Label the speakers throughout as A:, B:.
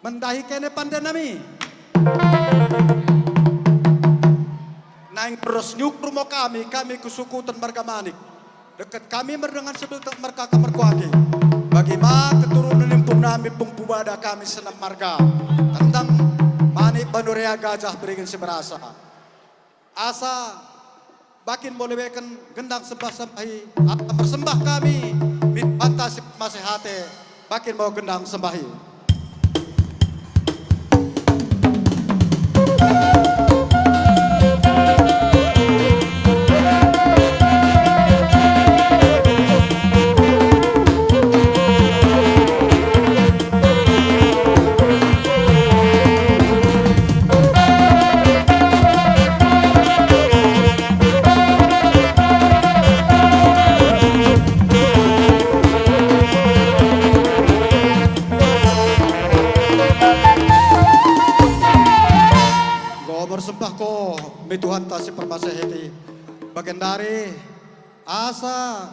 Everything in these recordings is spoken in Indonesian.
A: mendahi kene pandanami. Naing terus nyuk rumah kami kusukutan marga manik. Dekat kami mendengar sebel mereka kamarkuagi. Bagaimana keturunan impung nami pung pubada kami senam marga. Tentang manik banurea gajah beringin seberasa. Asa bakin boleh beken gendang sembah sembahi. Atau bersembah kami mit fantasi masihate. Bakin mau gendang sembahi. Bersembah ko mituhan ta si permasahiti bagian dari asa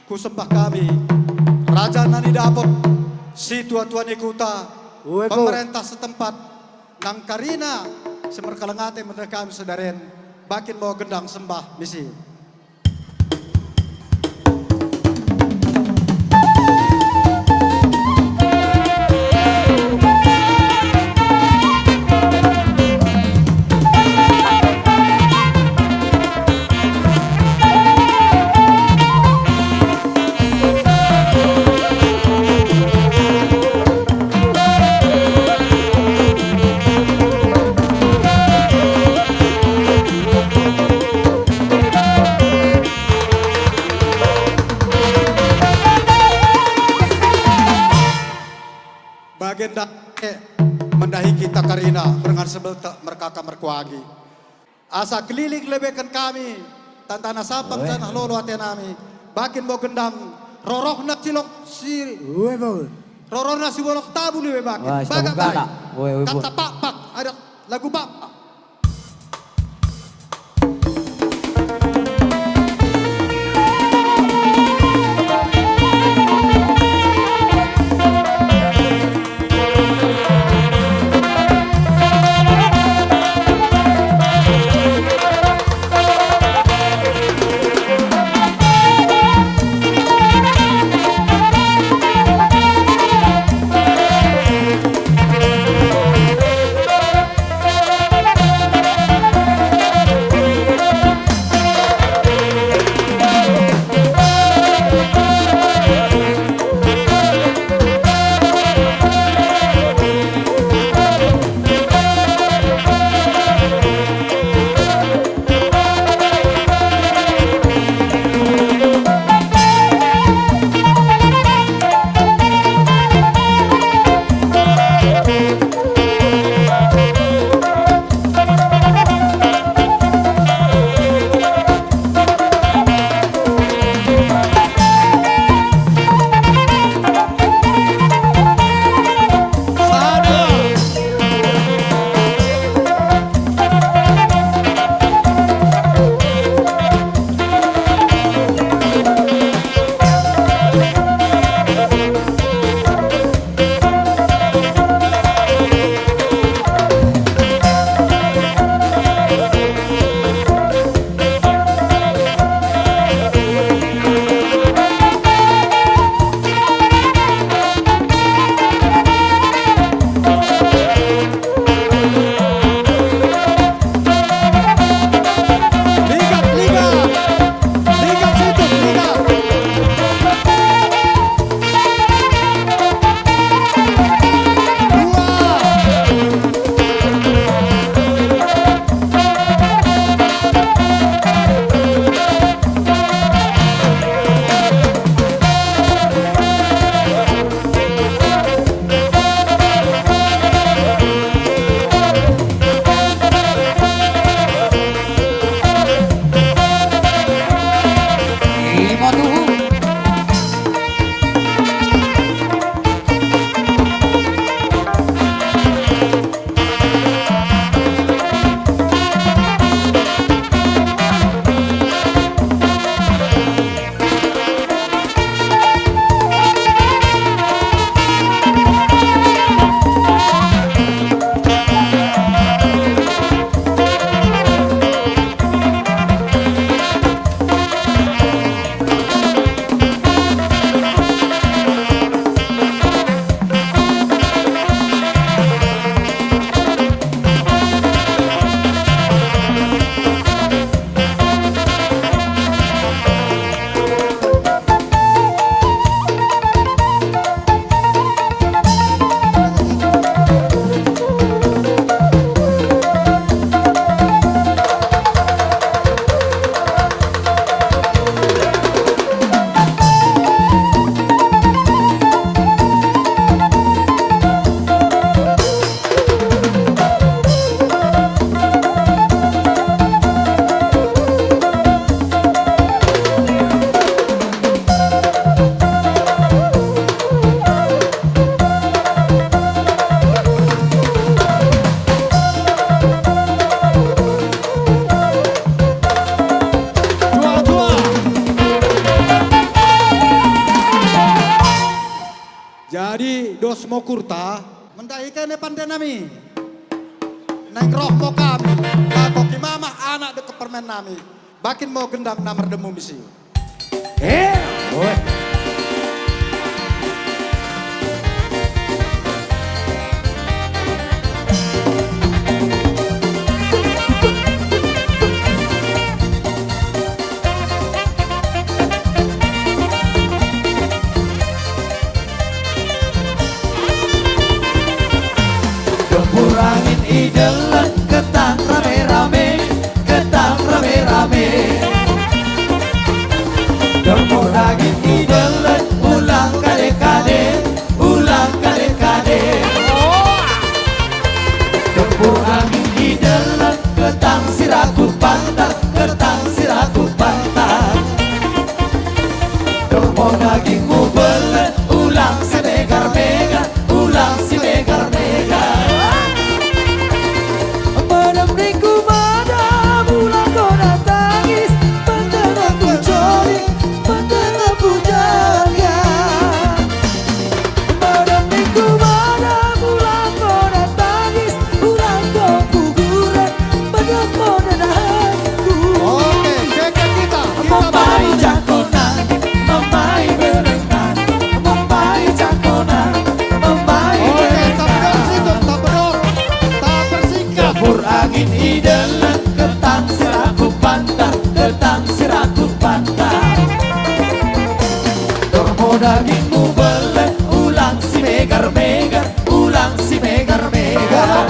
A: ku sembah kami raja nani dapot si tua-tua nikuta pemerintah setempat nang karina semerkalengate mereka kami sedaren bakin mau gendang sembah misi. Bagenda mendahi kita karina dengan sebel mereka merkuagi. Asa keliling lebekan kami tantana sapang tanah lolo atenami. Bakin mau gendang roroh nak cilok si roroh nasi bolok tabu nih bakin. Baga bay. Kata pak ada lagu pak. dos mokurta mendai kene pandenami nang roh mo kami lago ki mama anak deket permen nami bakin mau gendam namar demu misi
B: Oi. Gempur angin idelan ketang rame-rame, ketang rame-rame. Gempur angin idelan ulang kade-kade, ulang kade-kade. Gempur angin idelan ketang siraku pantat, ketang siraku pantat. Gempur dagingmu belet ulang semegar-megar, ulang si megar-megar. Angin idalan ketang siraku pantat, ketang siraku pantat. Dormo dagingmu belet ulang si megar-megar, ulang si megar-megar.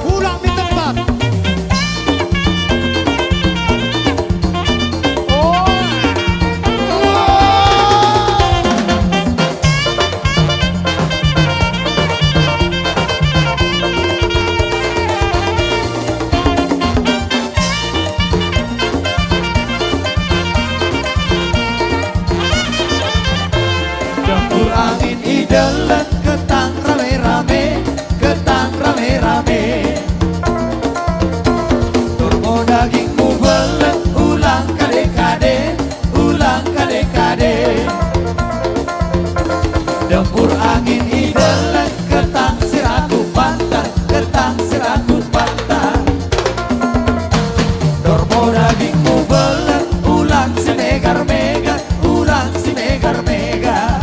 A: ulang di tempat
B: Gempur angin idalan ketang rame-rame, ketang rame-rame. Turbo dagingmu belet ulang kade-kade, ulang kade-kade. Gempur angin idalan ketang siraku pantat, ketang siraku pantat. Turbo dagingmu belet ulang si megar-megar, ulang si megar-megar.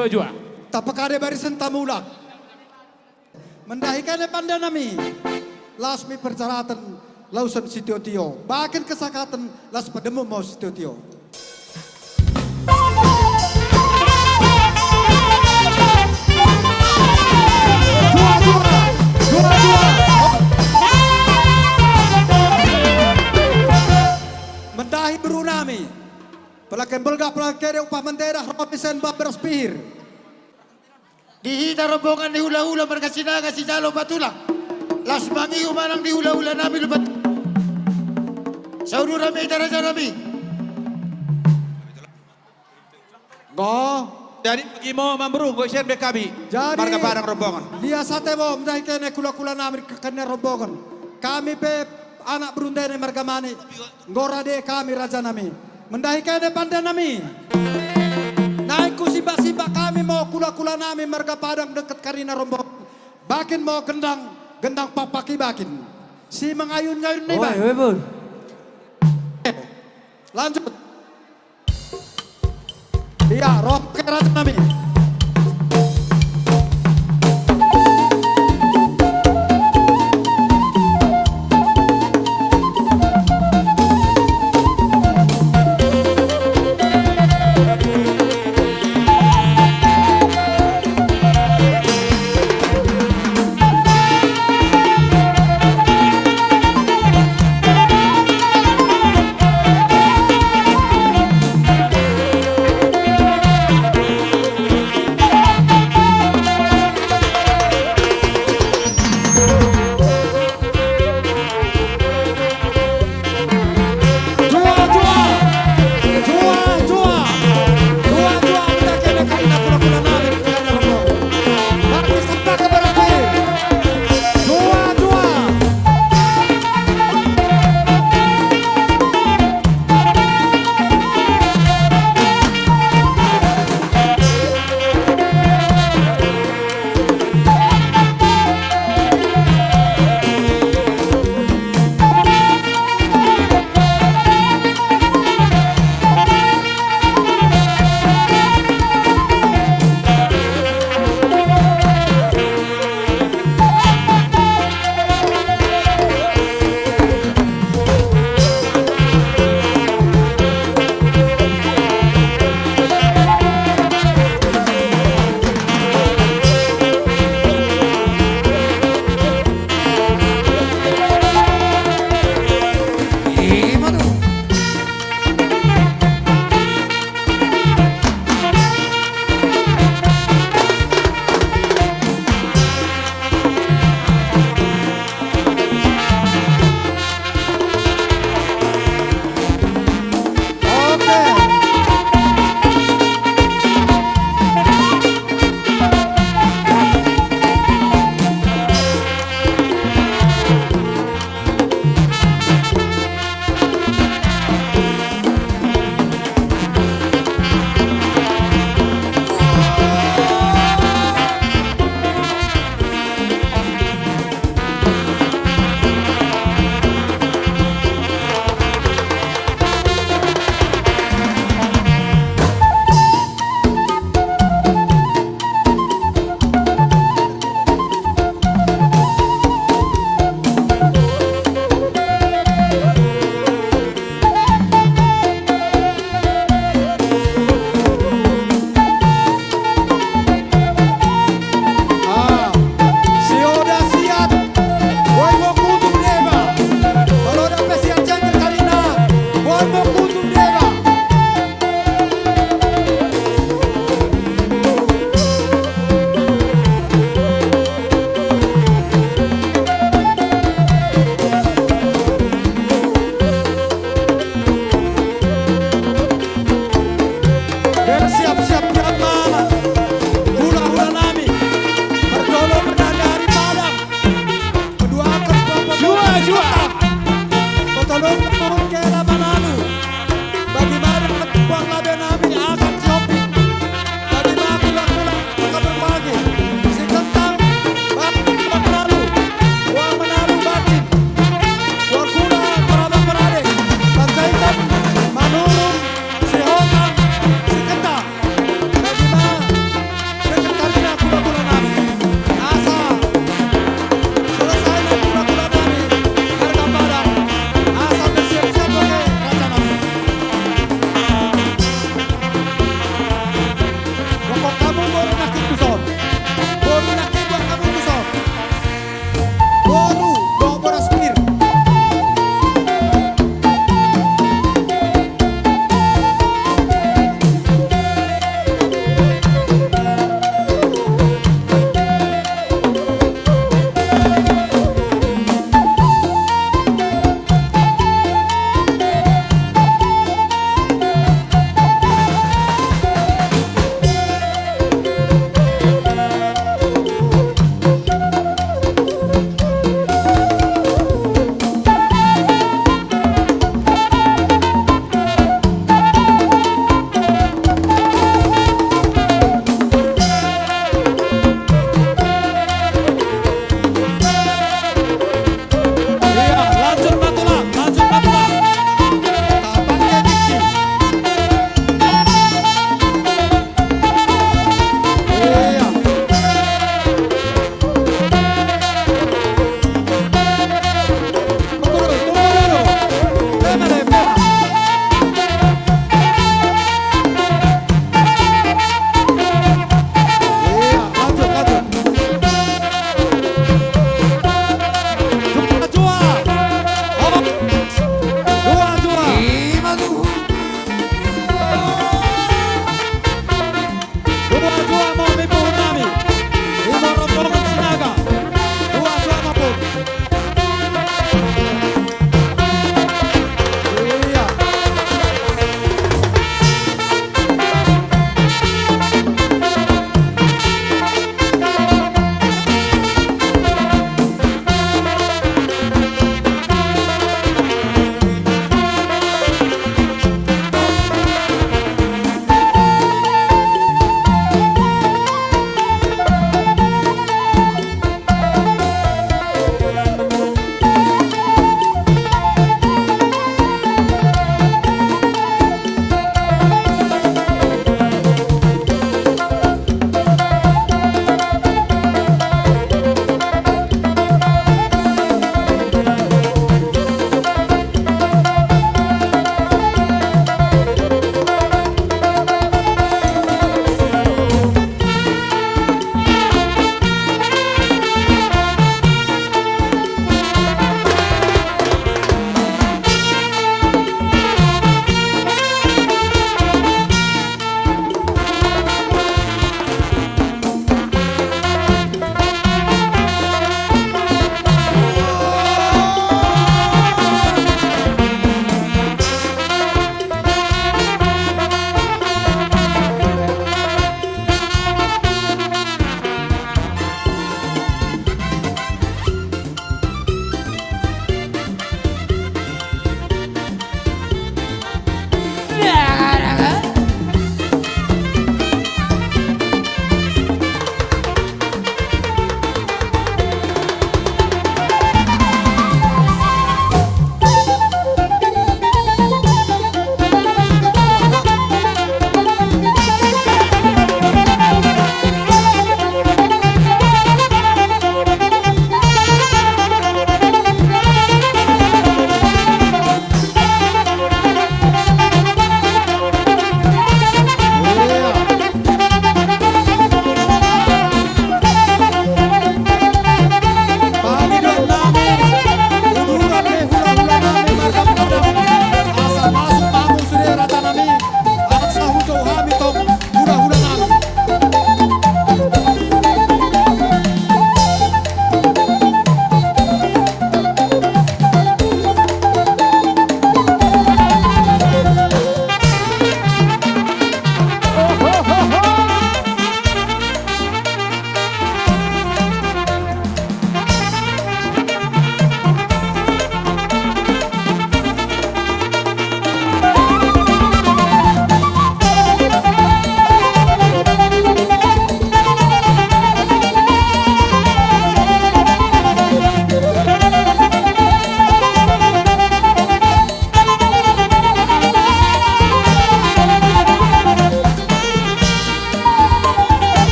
B: jua-jua.
A: Tapakade barisan tamulak. Mendahikan pandanami. Lasmi percaratan lausan sitio-tio. Bahkan kesakatan las pademu mau sitio-tio. Dua-dua. Mendahi berunami. Pelakan belga pelakere upah mendaerah rapisen baberas pihir.
C: Dihina rombongan di hula-hula berkasinaga si Jalo Batulang. Las mangi umanang di hula-hula namin lupat. Saudara rami daraja rami.
A: Go.
D: Jadi bagi mau mambrung kau share kami.
A: Jadi
D: Marga barang rombongan.
A: dia sate mo mendahi kene kula-kula namin kene rombongan. Kami pe anak berundene marga mani. Ngorade kami raja nami. Mendahi kene pandan nami. Naik ku sibak-sibak kami mau kula-kula nami marga padang dekat karina rombongan. Bakin mau gendang papaki bakin. Si mengayun-ayun nih bang. Lanjut. Iya, roh ke raja nami.